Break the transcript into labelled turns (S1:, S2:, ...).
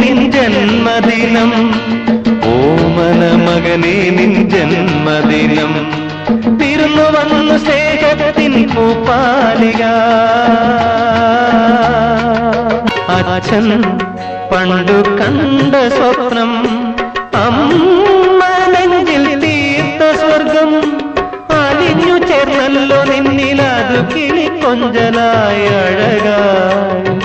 S1: നിൻ ജന്മദിനം, ഓമന മകനേ നിൻ ജന്മദിനം. വിരുന്നു വന്നു സ്നേഹത്തിൻ പൂപ്പാലിക. അച്ഛൻ പണ്ടു കണ്ട സ്വപ്നം, അമ്മ നെഞ്ചിൽ തീർത്ത സ്വർഗം, അലിഞ്ഞു ചേർന്നല്ലോ നിന്നിലതു കിളി കൊഞ്ചലായി അഴകായി.